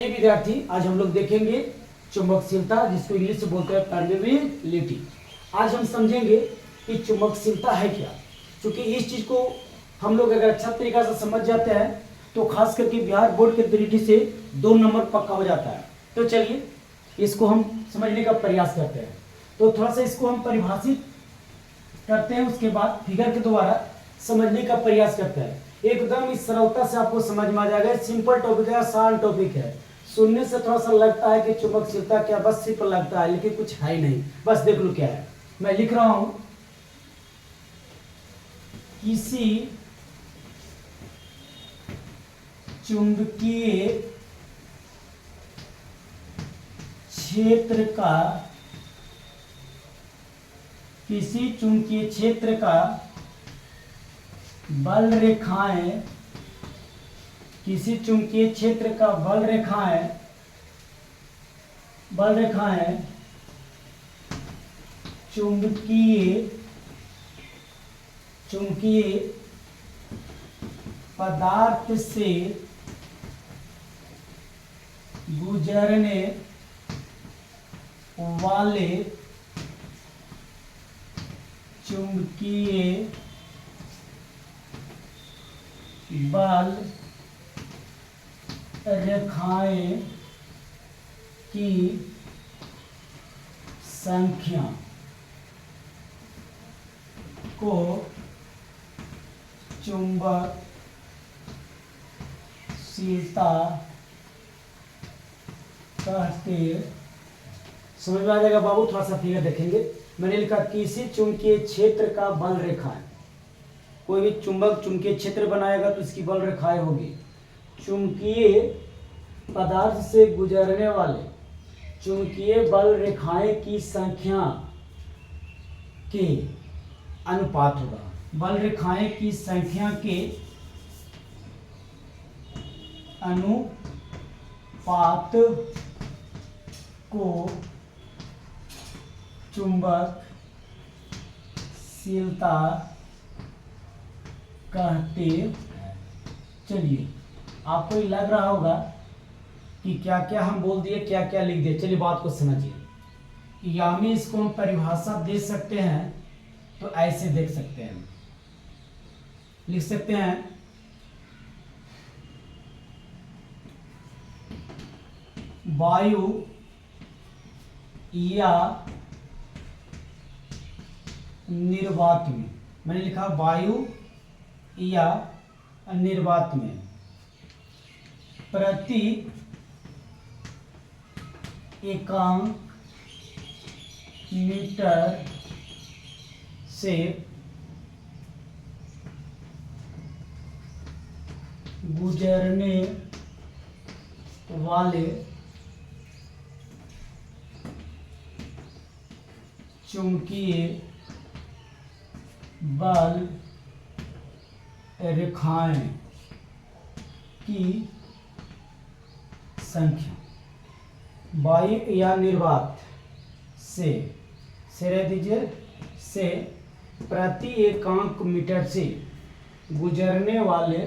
विद्यार्थी, आज हम लोग देखेंगे चुंबकशीलता, जिसको इंग्लिश से बोलते हैं परमेबिलिटी। आज हम समझेंगे कि चुंबकशीलता है क्या। क्योंकि इस चीज को हम लोग अगर अच्छा तरीका से समझ जाते हैं तो खास करके बिहार बोर्ड के दृष्टि से 2 नंबर पक्का हो जाता है। तो चलिए इसको हम समझने का प्रयास करते हैं। तो थोड़ा सा इसको हम परिभाषित करते हैं, उसके बाद फिगर के द्वारा समझने का प्रयास करते हैं। एकदम इस सरलता से आपको समझ में आ जाएगा। सिंपल टॉपिक है, आसान टॉपिक है। सुनने से थोड़ा सा लगता है कि चुंबकशीलता क्या, बस सिर्फ लगता है, लेकिन कुछ है ही नहीं। बस देख लो क्या है। मैं लिख रहा हूं, किसी चुंबकीय क्षेत्र का बल रेखाएं, किसी चुंबकीय क्षेत्र का बल रेखाएं चुंबकीय पदार्थ से गुजरने वाले चुंबकीय बल रेखाएं की संख्या को चुंबकशीलता कहते। समझ में आ जाएगा बाबू। थोड़ा सा फिगर देखेंगे। मैंने लिखा किसी चुंबकीय क्षेत्र का बल रेखाएं। कोई भी चुंबक चुंबकीय क्षेत्र बनाएगा तो इसकी बल रेखाएं होगी। चुंबकीय पदार्थ से गुजरने वाले चुंबकीय बल रेखाएं की संख्या के अनुपात होगा। बल रेखाएं की संख्या के अनुपात को चुंबकशीलता कहते हैं। चलिए, आपको ये लग रहा होगा कि क्या क्या हम बोल दिए, क्या क्या लिख दिए। चलिए बात को समझिए। यानी इसको हम परिभाषा दे सकते हैं तो ऐसे देख सकते हैं, लिख सकते हैं वायु या निर्वात में। मैंने लिखा वायु या निर्वात में प्रति एकांक मीटर से गुजरने वाले चुंबकीय बल रेखाएं की संख्या। वायु या निर्वात से रह दीजिए, से प्रति एकांक मीटर से गुजरने वाले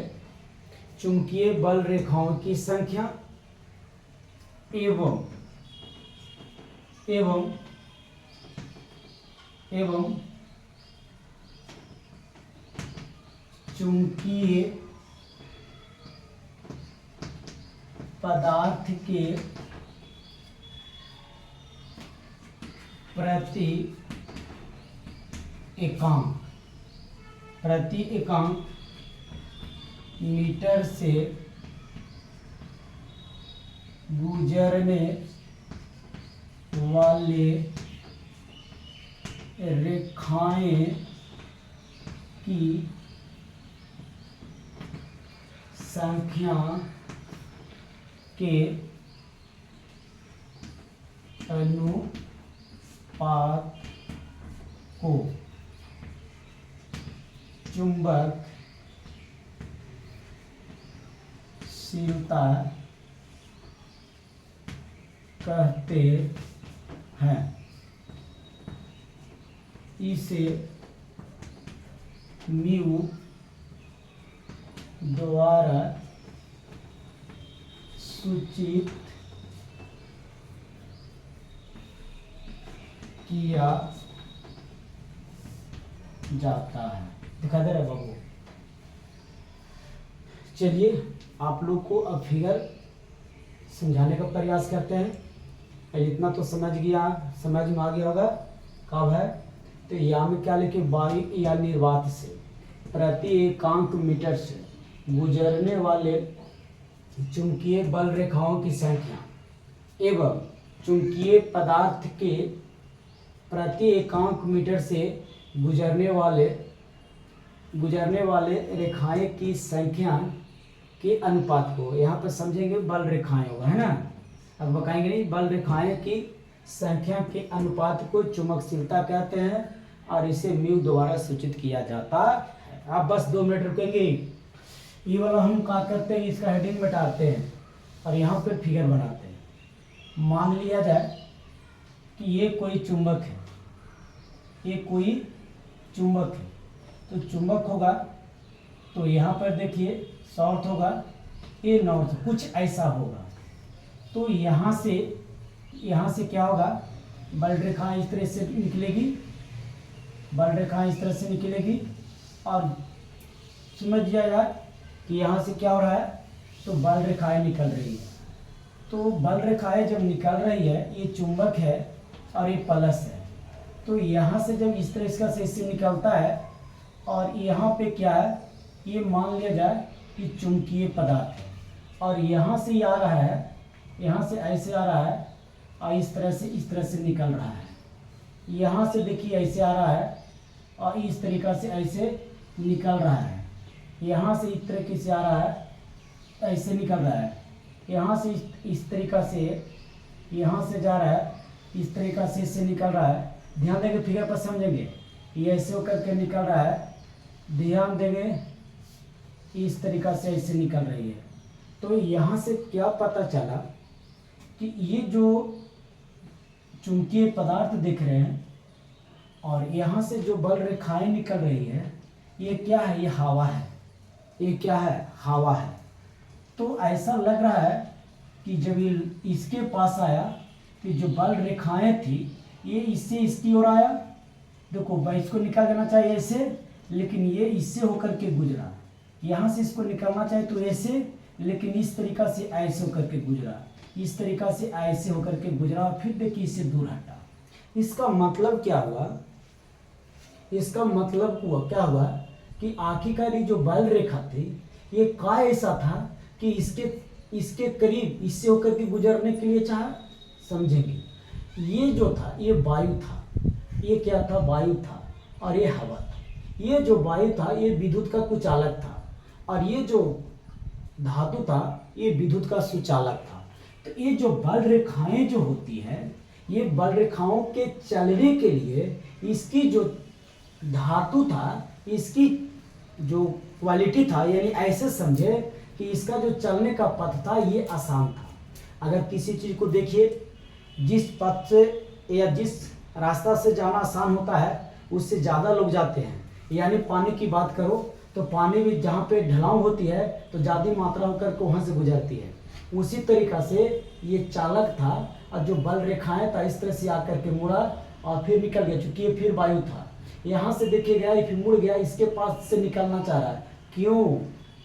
चुंबकीय बल रेखाओं की संख्या एवं चुंबकीय पदार्थ के प्रति एकांक मीटर से गुजरने वाले रेखाएं की संख्या के अनुपात को चुंबकशीलता कहते हैं। इसे म्यू द्वारा सूचित किया जाता है। दिखा दे रहा है बाबू। चलिए आप लोग को अब फिगर समझाने का प्रयास करते हैं। इतना तो समझ में आ गया होगा कब है। तो यहाँ में क्या लिखे, वायु या निर्वात से प्रति एकांक मीटर से गुजरने वाले चुंबकीय बल रेखाओं की संख्या एवं चुंबकीय पदार्थ के प्रति एकांक मीटर से गुजरने वाले रेखाएं की संख्या के अनुपात को, यहाँ पर समझेंगे बल रेखाएं होगा, है ना। अब बताएंगे नहीं, बल रेखाएं की संख्या के अनुपात को चुंबकशीलता कहते हैं और इसे म्यू द्वारा सूचित किया जाता है। आप बस 2 मिनट रुकेंगे। ये वाला हम क्या करते हैं, इसका हेडिंग मिटाते हैं और यहाँ पे फिगर बनाते हैं। मान लिया जाए कि ये कोई चुंबक है, ये कोई चुंबक है। तो चुंबक होगा तो यहाँ पर देखिए साउथ होगा, ये नॉर्थ, कुछ ऐसा होगा। तो यहाँ से क्या होगा, बल रेखा इस तरह से निकलेगी, बल रेखा इस तरह से निकलेगी और समझ जाएगा कि यहाँ से क्या हो रहा है, तो बल रेखाएं निकल रही है। तो बल रेखाएं जब निकल रही है, ये चुंबक है और ये प्लस है। तो यहाँ से जब इस तरह इसका से निकलता है और यहाँ पे क्या है, ये मान लिया जाए कि चुंबकीय पदार्थ है और यहाँ से ये आ रहा है, यहाँ से ऐसे आ रहा है और इस तरह से निकल रहा है। यहाँ से देखिए ऐसे आ रहा है और इस तरीक़ा से ऐसे निकल रहा है। यहाँ से इस तरीके से आ रहा है, ऐसे निकल रहा है। यहाँ से इस तरीक़ा से यहाँ से जा रहा है, इस तरीक़ा से इससे निकल रहा है। ध्यान देंगे, फिगर पर समझेंगे। ये ऐसे होकर के निकल रहा है, ध्यान देंगे, इस तरीक़ा से ऐसे निकल रही है। तो यहाँ से क्या पता चला कि ये जो चुंबकीय पदार्थ दिख रहे हैं और यहाँ से जो बल रेखाएं निकल रही है, ये क्या है, ये हवा है। ये क्या है, हवा है। तो ऐसा लग रहा है कि जब ये इसके पास आया कि जो बल रेखाएं थी, ये इससे इसकी ओर आया। देखो भाई, इसको निकाल देना चाहिए ऐसे, लेकिन ये इससे होकर के गुजरा। यहाँ से इसको निकालना चाहिए तो ऐसे, लेकिन इस तरीक़ा से ऐसे होकर के गुजरा, इस तरीक़ा से ऐसे होकर के गुजरा और फिर देखिए इससे दूर हटा। इसका मतलब क्या हुआ, इसका मतलब क्या हुआ कि आखिरकार ये जो बल रेखा थी, ये का ऐसा था कि इसके करीब इससे होकर के गुजरने के लिए चाहा। समझेंगे, ये जो था ये वायु था, ये क्या था, वायु था और ये हवा था। ये जो वायु था ये विद्युत का कुचालक था और ये जो धातु था ये विद्युत का सुचालक था। तो ये जो बल रेखाएं जो होती है, ये बल रेखाओं के चलने के लिए इसकी जो धातु था, इसकी जो क्वालिटी था, यानी ऐसे समझे कि इसका जो चलने का पथ था ये आसान था। अगर किसी चीज़ को देखिए, जिस पथ से या जिस रास्ता से जाना आसान होता है उससे ज़्यादा लोग जाते हैं। यानी पानी की बात करो तो पानी भी जहाँ पे ढलाव होती है तो ज़्यादा मात्रा होकर के वहाँ से गुजरती है। उसी तरीक़ा से ये चालक था और जो बल रेखाएं था इस तरह से आकर के मुड़ा और फिर निकल गया, चूँकि ये फिर वायु था। यहाँ से देखिए गया, ये फिर मुड़ गया, इसके पास से निकलना चाह रहा है। क्यों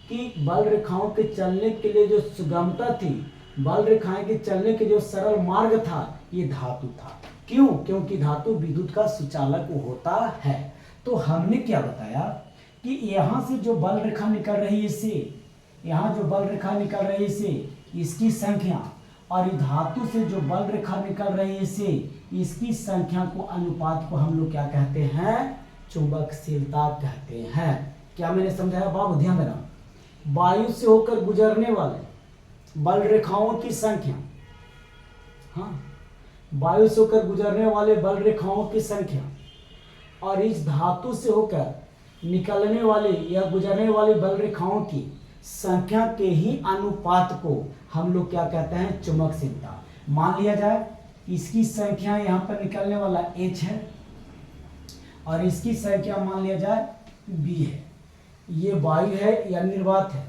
कि बल रेखाओं के चलने के लिए जो सुगमता थी, बल रेखाएं के चलने के जो सरल मार्ग था, ये धातु था। क्यों? क्योंकि धातु विद्युत का सुचालक होता है। तो हमने क्या बताया कि यहाँ से जो बल रेखा निकल रही है इससे, यहाँ जो बल रेखा निकल रही है इससे, इसकी संख्या और इस धातु से जो बल रेखा निकल रही है इससे, इसकी संख्या को, अनुपात को हम लोग क्या कहते हैं, चुंबकशीलता कहते हैं। क्या मैंने समझाया बाबू? ध्यान देना। वायु से होकर गुजरने वाले बल रेखाओं की संख्या, हाँ, वायु से होकर गुजरने वाले बल रेखाओं की संख्या और इस धातु से होकर निकलने वाले या गुजरने वाली बल रेखाओं की संख्या के ही अनुपात को हम लोग क्या कहते हैं, चुंबकशीलता। मान लिया जाए इसकी संख्या यहाँ पर निकलने वाला H है और इसकी संख्या मान लिया जाए B है। ये वायु है या निर्वात है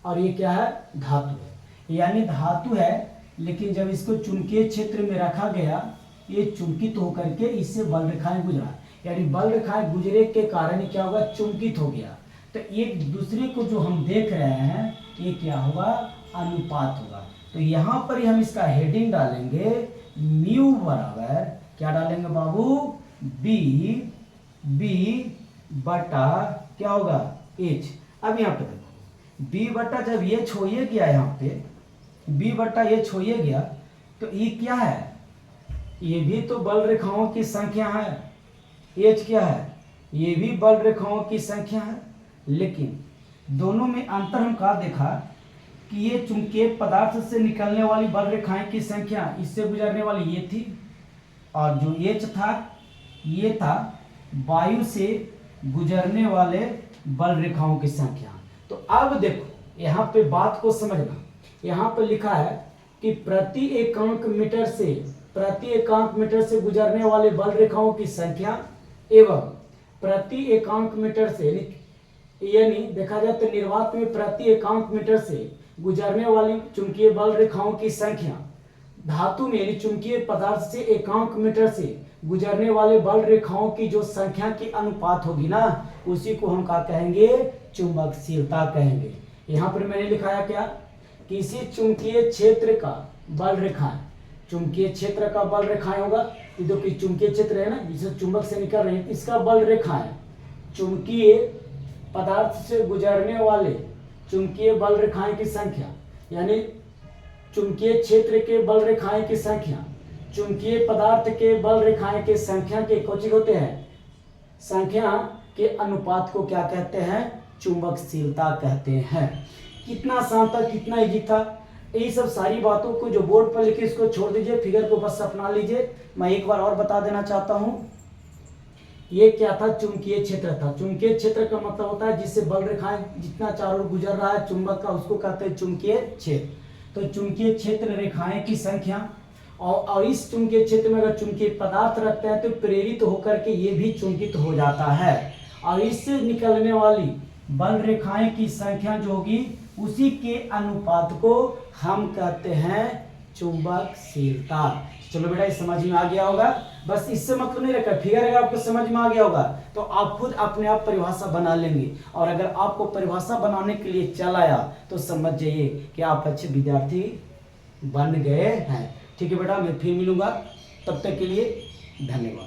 और ये क्या है, धातु है। यानी धातु है, लेकिन जब इसको चुंबकीय क्षेत्र में रखा गया, ये चुंबकित होकर के इससे बल रेखाएं गुजरा, यानी बल रेखाएं गुजरे के कारण क्या होगा, चुंबकित हो गया। तो एक दूसरे को जो हम देख रहे हैं ये क्या होगा, अनुपात होगा। तो यहाँ पर हम इसका हेडिंग डालेंगे म्यू बराबर क्या डालेंगे बाबू, बी बटा क्या होगा, एच। अब यहाँ पे देखो बी बटा जब ये छोड़िए गया, यहाँ पे बी बटा ये छोड़िए गया, तो ये क्या है, ये भी तो बल रेखाओं की संख्या है। एच क्या है, ये भी बल रेखाओं की संख्या है, लेकिन दोनों में अंतर हम कहा देखा कि ये चुंबकीय पदार्थ से निकलने वाली बल रेखाएं की संख्या इससे गुजरने वाली ये थी, और जो एच था ये था वायु से गुजरने वाले बल रेखाओं की संख्या। तो अब देखो यहाँ पे बात को समझना, यहाँ पे लिखा है कि प्रति एकांक मीटर से गुजरने वाले बल रेखाओं की संख्या एवं प्रति एकांक मीटर से, यानी देखा जाए तो निर्वात में प्रति एकांक मीटर से गुजरने वाली चुंबकीय बल रेखाओं की संख्या, धातु में यानी चुंबकीय पदार्थ से एकांक मीटर से गुजरने वाले बल रेखाओं की जो संख्या की अनुपात होगी ना, उसी को हम क्या कहेंगे, चुंबकशीलता कहेंगे। यहाँ पर मैंने लिखाया क्या, किसी चुंबकीय क्षेत्र का बल रेखाएं, चुंबकीय क्षेत्र का बल रेखाएं होगा, ये तो कि चुंबकीय क्षेत्र है ना जिसे चुंबक से निकल रहे हैं, इसका बल रेखाएं चुंबकीय पदार्थ से गुजरने वाले चुंबकीय बल रेखाएं की संख्या, यानी चुंबकीय क्षेत्र के बल रेखाएं की संख्या चुंबकीय पदार्थ के बल रेखाएं के संख्या के कोचिक होते हैं, संख्या के अनुपात को क्या कहते हैं, चुंबकशीलता कहते हैं। कितना आसान था, कितना इजी था। यही सब सारी बातों को जो बोर्ड पर लिखे इसको छोड़ दीजिए, फिगर को बस अपना लीजिए। मैं एक बार और बता देना चाहता हूँ, ये क्या था, चुंबकीय क्षेत्र था। चुंबकीय क्षेत्र का मतलब होता है जिससे बल रेखाएं जितना चारों ओर गुजर रहा है चुंबक का, उसको कहते हैं चुंबकीय क्षेत्र। तो चुंबकीय क्षेत्र रेखाएं की संख्या, और इस चुंबकीय क्षेत्र में अगर चुंबकीय पदार्थ रखते हैं तो प्रेरित होकर के ये भी चुंबकित हो जाता है, और इससे निकलने वाली बल रेखाएं की संख्या जो होगी उसी के अनुपात को हम कहते हैं चुंबकशीलता। चलो बेटा, इस समझ में आ गया होगा। बस इससे मतलब नहीं रखा, फिगर अगर आपको समझ में आ गया होगा तो आप खुद अपने आप परिभाषा बना लेंगे, और अगर आपको परिभाषा बनाने के लिए चल आया तो समझ जाइए कि आप अच्छे विद्यार्थी बन गए हैं। ठीक है बेटा, मैं फिर मिलूंगा, तब तक के लिए धन्यवाद।